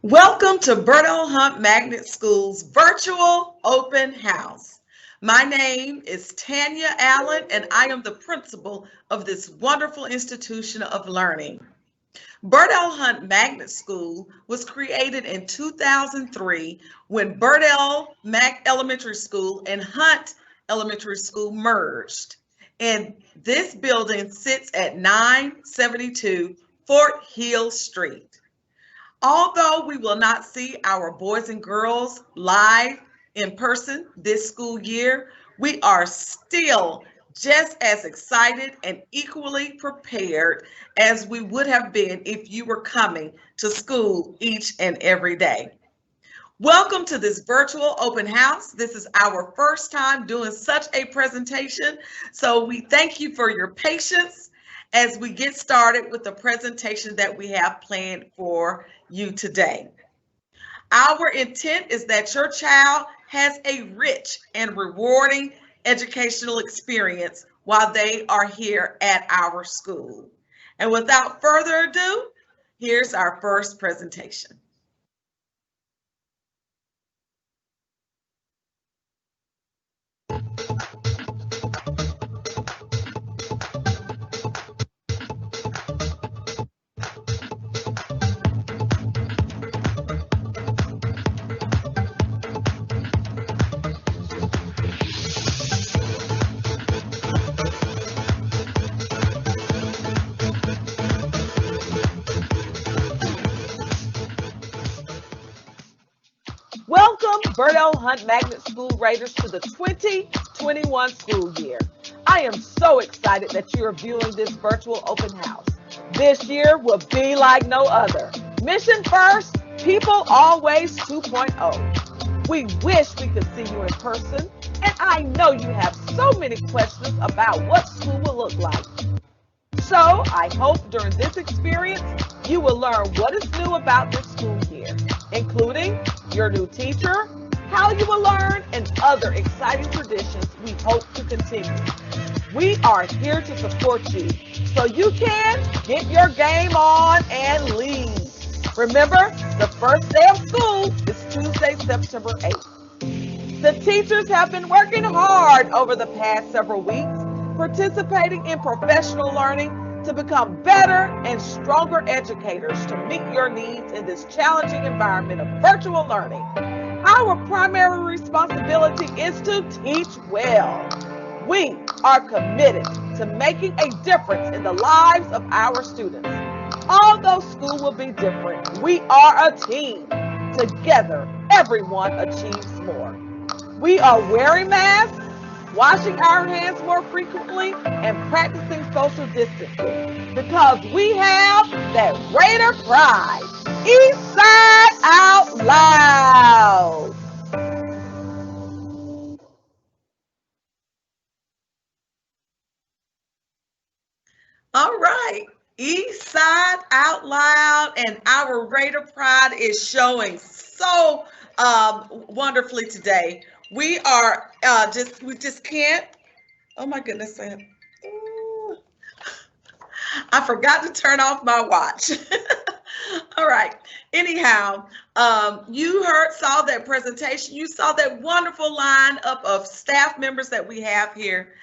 Welcome to Burdell-Hunt Magnet School's virtual open house. My name is Tanya Allen, and I am the principal of this wonderful institution of learning. Burdell-Hunt Magnet School was created in 2003 when Burdell Elementary School and Hunt Elementary School merged. And this building sits at 972 Fort Hill Street. Although we will not see our boys and girls live in person this school year, we are still just as excited and equally prepared as we would have been if you were coming to school each and every day. Welcome to this virtual open house. This is our first time doing such a presentation, so we thank you for your patience as we get started with the presentation that we have planned for you today. Our intent is that your child has a rich and rewarding educational experience while they are here at our school. And without further ado, here's our first presentation. Welcome, Burdell-Hunt Magnet School Raiders, to the 2021 school year. I am so excited that you are viewing this virtual open house. This year will be like no other. Mission first, people always 2.0. We wish we could see you in person, and I know you have so many questions about what school will look like. So I hope during this experience, you will learn what is new about this school year, including your new teacher, how you will learn, and other exciting traditions we hope to continue. We are here to support you so you can get your game on and lead. Remember, the first day of school is Tuesday, September 8th. The teachers have been working hard over the past several weeks, participating in professional learning to become better and stronger educators to meet your needs in this challenging environment of virtual learning. Our primary responsibility is to teach well. We are committed to making a difference in the lives of our students. Although school will be different, we are a team. Together, everyone achieves more. We are wearing masks, washing our hands more frequently, and practicing social distancing because we have that Raider pride. East Side out loud. All right, East Side out loud, and our Raider pride is showing so wonderfully today. We are we just can't. Oh my goodness, I forgot to turn off my watch. All right. Anyhow, you saw that presentation. You saw that wonderful lineup of staff members that we have here.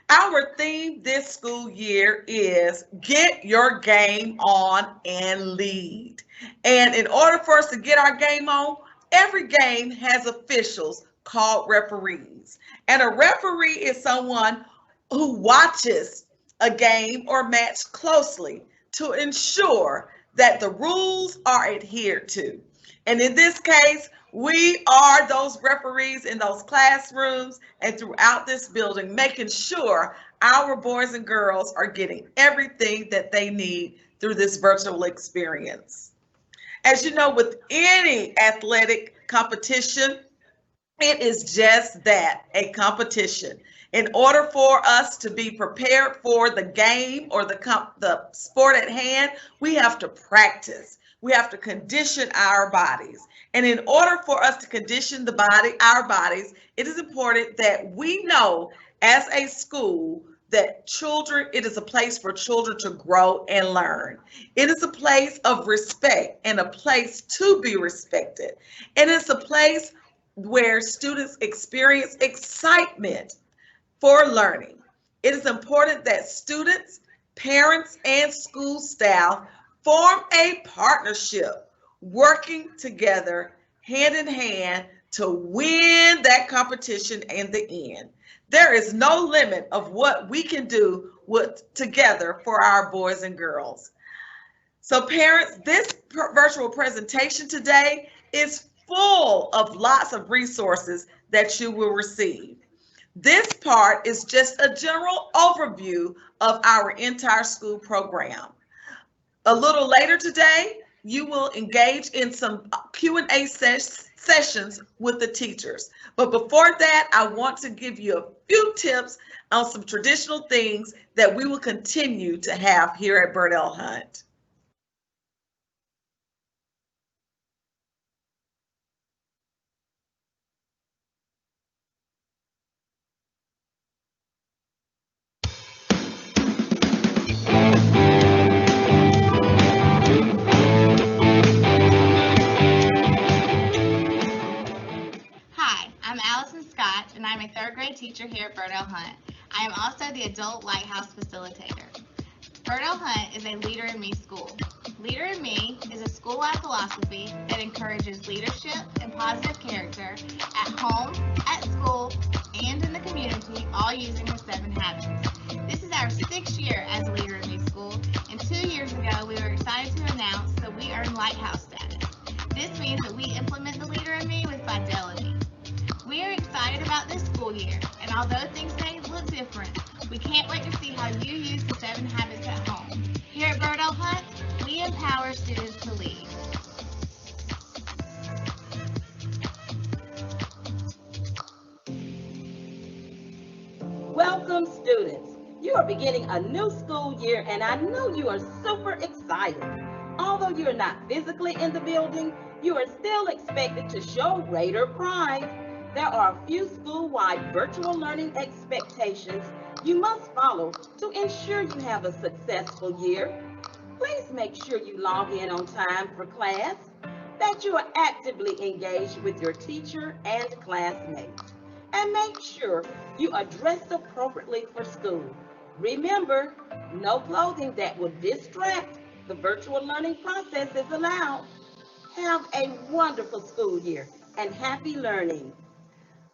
Our theme this school year is Get Your Game On and Lead. And in order for us to get our game on, every game has officials called referees. And a referee is someone who watches a game or match closely to ensure that the rules are adhered to. And in this case, we are those referees in those classrooms and throughout this building, making sure our boys and girls are getting everything that they need through this virtual experience. As you know, with any athletic competition, it is just that, a competition. In order for us to be prepared for the game or the sport at hand, we have to practice. We have to condition our bodies. And in order for us to condition our bodies, it is important that we know as a school that it is a place for children to grow and learn. It is a place of respect and a place to be respected. And it's a place where students experience excitement for learning. It is important that students, parents, and school staff form a partnership, working together hand in hand to win that competition in the end. There is no limit of what we can do together for our boys and girls. So, parents, this virtual presentation today is full of lots of resources that you will receive. This part is just a general overview of our entire school program. A little later today, you will engage in some Q&A sessions with the teachers. But before that, I want to give you a few tips on some traditional things that we will continue to have here at Burdell-Hunt. Hi, I'm Allison Scott, and I'm a third grade teacher here at Burdell-Hunt. I am also the Adult Lighthouse Facilitator. Burdell-Hunt is a Leader in Me school. Leader in Me is a school-wide philosophy that encourages leadership and positive character at home, at school, and in the community, all using the 7 habits. This is our 6th year as a Leader in Me school, and 2 years ago we were excited to announce that we earned Lighthouse status. This means that we implement the Leader in Me with fidelity. We are excited about this school year, and although things may look different, we can't wait to see how you use the 7 habits at home. Here at Burdell-Hunt, we empower students to lead. Welcome, students. You are beginning a new school year, and I know you are super excited. Although you are not physically in the building, you are still expected to show Raider pride. There are a few school-wide virtual learning expectations you must follow to ensure you have a successful year. Please make sure you log in on time for class, that you are actively engaged with your teacher and classmates, and make sure you are dressed appropriately for school. Remember, no clothing that will distract the virtual learning process is allowed. Have a wonderful school year and happy learning.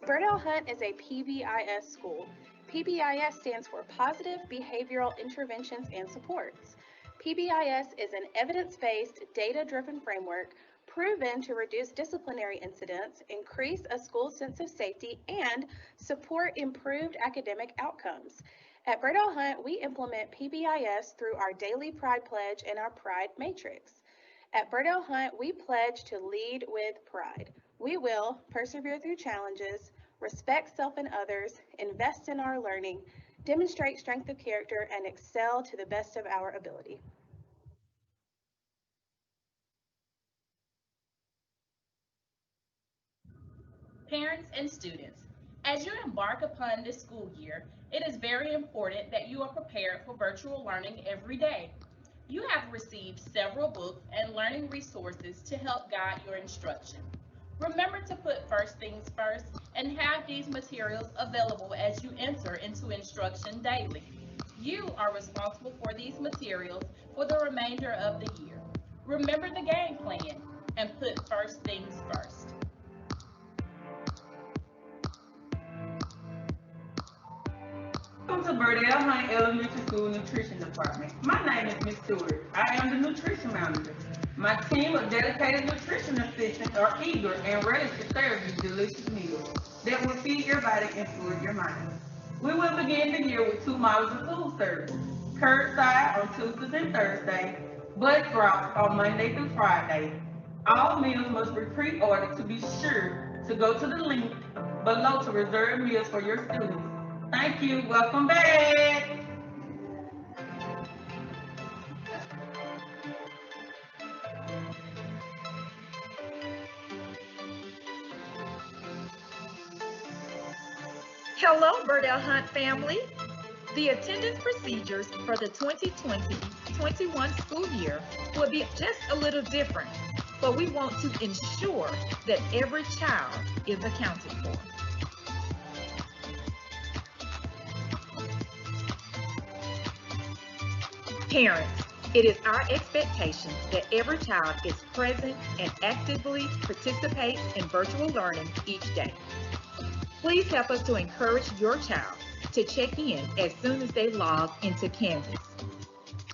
Burdell-Hunt is a PBIS school. PBIS stands for Positive Behavioral Interventions and Supports. PBIS is an evidence-based, data-driven framework proven to reduce disciplinary incidents, increase a school's sense of safety, and support improved academic outcomes. At Burdell-Hunt, we implement PBIS through our daily Pride Pledge and our Pride Matrix. At Burdell-Hunt, we pledge to lead with pride. We will persevere through challenges, respect self and others, invest in our learning, demonstrate strength of character, and excel to the best of our ability. Parents and students, as you embark upon this school year, it is very important that you are prepared for virtual learning every day. You have received several books and learning resources to help guide your instruction. Remember to put first things first and have these materials available as you enter into instruction daily. You are responsible for these materials for the remainder of the year. Remember the game plan and put first things first. Welcome to Burdell-Hunt Elementary School Nutrition Department. My name is Ms. Stewart. I am the nutrition manager. My team of dedicated nutrition assistants are eager and ready to serve you delicious meals that will feed your body and food your mind. We will begin the year with 2 models of food service. Curbside on Tuesdays and Thursdays, bus drops on Monday through Friday. All meals must be pre-ordered to be sure to go to the link below to reserve meals for your students. Thank you. Welcome back. Hello, Burdell Hunt family. The attendance procedures for the 2020-21 school year will be just a little different, but we want to ensure that every child is accounted for. Parents, it is our expectation that every child is present and actively participates in virtual learning each day. Please help us to encourage your child to check in as soon as they log into Canvas.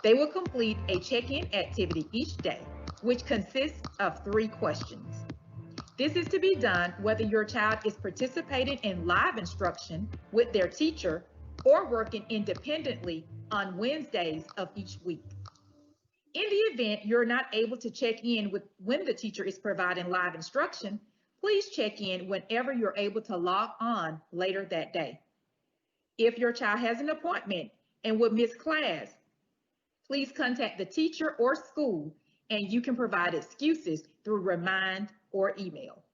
They will complete a check-in activity each day, which consists of 3 questions. This is to be done whether your child is participating in live instruction with their teacher or working independently on Wednesdays of each week. In the event you're not able to check in when the teacher is providing live instruction, please check in whenever you're able to log on later that day. If your child has an appointment and would miss class, please contact the teacher or school, and you can provide excuses through Remind or email.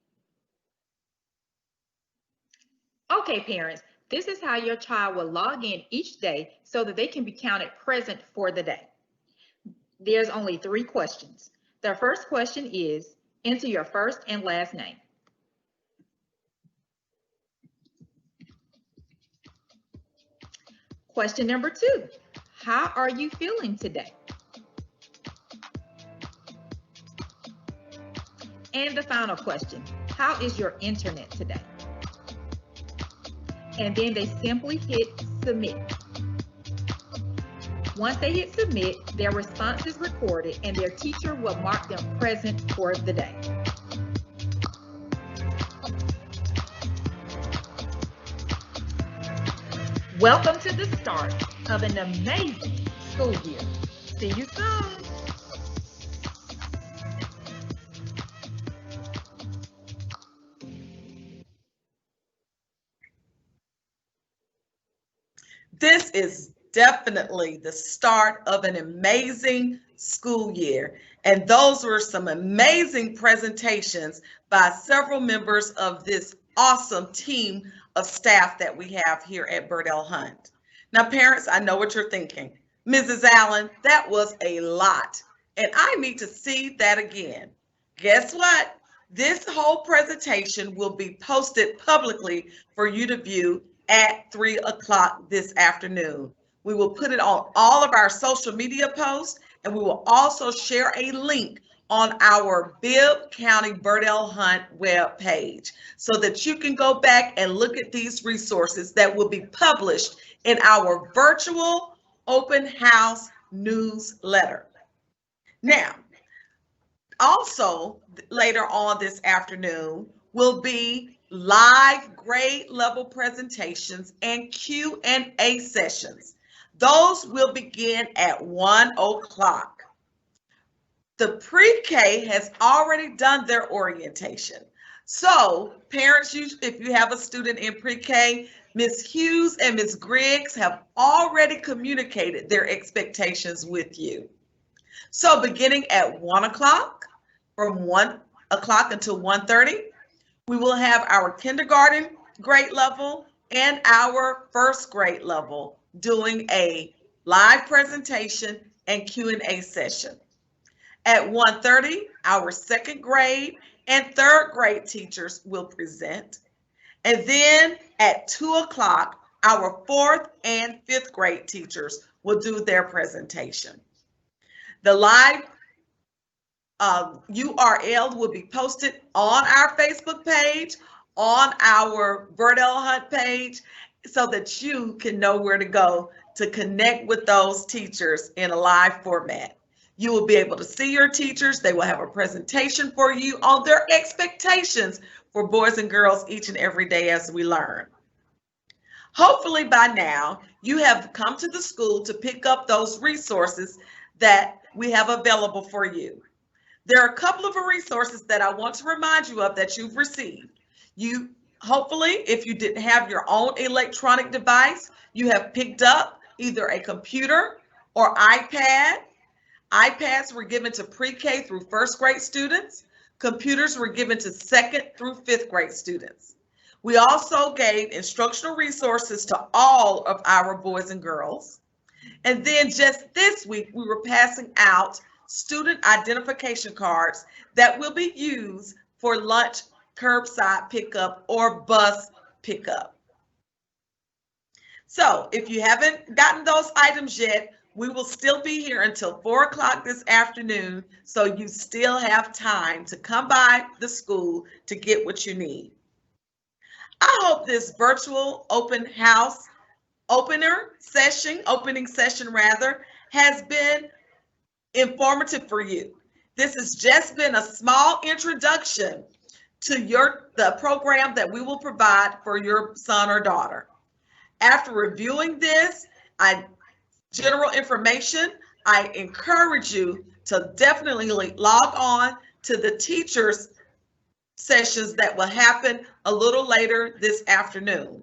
Okay, parents, this is how your child will log in each day so that they can be counted present for the day. There's only 3 questions. The first question is, enter your first and last name. Question number 2, how are you feeling today? And the final question, how is your internet today? And then they simply hit submit. Once they hit submit, their response is recorded and their teacher will mark them present for the day. Welcome to the start of an amazing school year. See you soon. This is definitely the start of an amazing school year. And those were some amazing presentations by several members of this awesome team of staff that we have here at Burdell-Hunt. Now, parents, I know what you're thinking. Mrs. Allen, that was a lot, and I need to see that again. Guess what? This whole presentation will be posted publicly for you to view at 3 o'clock this afternoon. We will put it on all of our social media posts, and we will also share a link on our Bibb County Burdell-Hunt web page so that you can go back and look at these resources that will be published in our virtual open house newsletter. Now, also later on this afternoon will be live grade level presentations and Q&A sessions. Those will begin at 1 o'clock. The pre-K has already done their orientation. So parents, if you have a student in pre-K, Ms. Hughes and Ms. Griggs have already communicated their expectations with you. So beginning at 1 o'clock, from 1 o'clock until 1:30, we will have our kindergarten grade level and our first grade level doing a live presentation and Q&A session. At 1:30, our second grade and third grade teachers will present. And then at 2 o'clock, our fourth and fifth grade teachers will do their presentation. The live URL will be posted on our Facebook page, on our Burdell-Hunt page, so that you can know where to go to connect with those teachers in a live format. You will be able to see your teachers. They will have a presentation for you on their expectations for boys and girls each and every day as we learn. Hopefully by now, you have come to the school to pick up those resources that we have available for you. There are a couple of resources that I want to remind you of that you've received. You hopefully, if you didn't have your own electronic device, you have picked up either a computer or iPad. iPads were given to pre-K through first grade students. Computers were given to second through fifth grade students. We also gave instructional resources to all of our boys and girls. And then just this week, we were passing out student identification cards that will be used for lunch curbside pickup or bus pickup. So if you haven't gotten those items yet, we will still be here until 4 o'clock this afternoon, so you still have time to come by the school to get what you need. I hope this virtual open house opening session has been informative for you. This has just been a small introduction to the program that we will provide for your son or daughter. After reviewing this general information, I encourage you to definitely log on to the teachers sessions that will happen a little later this afternoon.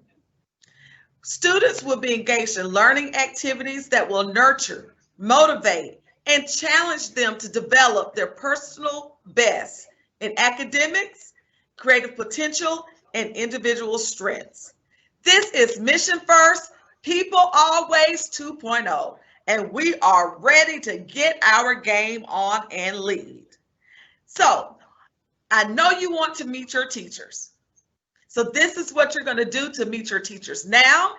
Students will be engaged in learning activities that will nurture, motivate, and challenge them to develop their personal best in academics, creative potential, and individual strengths. This is Mission First, People Always 2.0, and we are ready to get our game on and lead. So, I know you want to meet your teachers. So this is what you're going to do to meet your teachers now.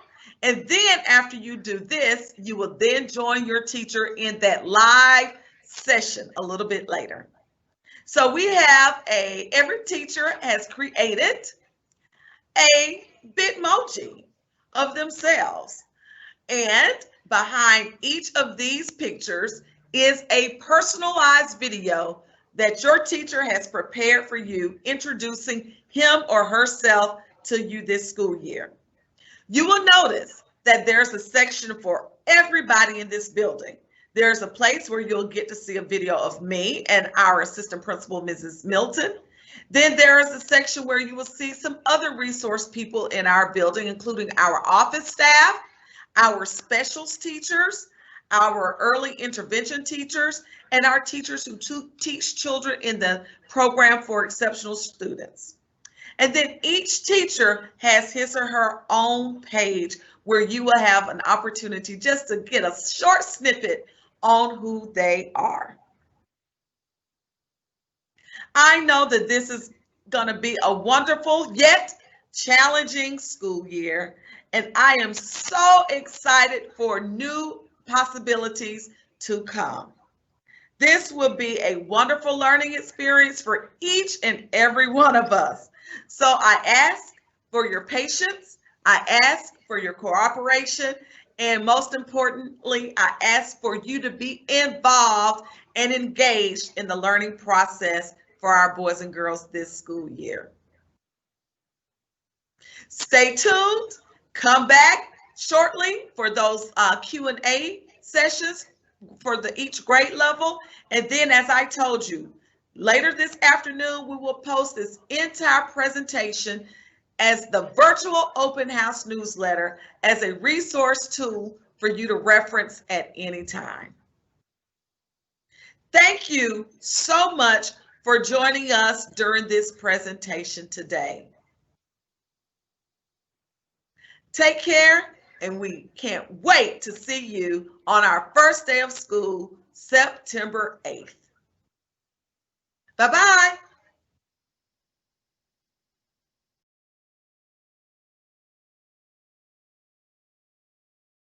And then after you do this, you will then join your teacher in that live session a little bit later. So we have every teacher has created a Bitmoji of themselves. And behind each of these pictures is a personalized video that your teacher has prepared for you, introducing him or herself to you this school year. You will notice that there's a section for everybody in this building. There's a place where you'll get to see a video of me and our assistant principal, Mrs. Milton. Then there is a section where you will see some other resource people in our building, including our office staff, our specials teachers, our early intervention teachers, and our teachers who teach children in the program for exceptional students. And then each teacher has his or her own page where you will have an opportunity just to get a short snippet on who they are. I know that this is going to be a wonderful yet challenging school year, and I am so excited for new possibilities to come. This will be a wonderful learning experience for each and every one of us. So I ask for your patience, I ask for your cooperation, and most importantly, I ask for you to be involved and engaged in the learning process for our boys and girls this school year. Stay tuned, come back shortly for those Q&A sessions for each grade level. And then, as I told you, later this afternoon, we will post this entire presentation as the virtual open house newsletter as a resource tool for you to reference at any time. Thank you so much for joining us during this presentation today. Take care, and we can't wait to see you on our first day of school, September 8th. Bye-bye.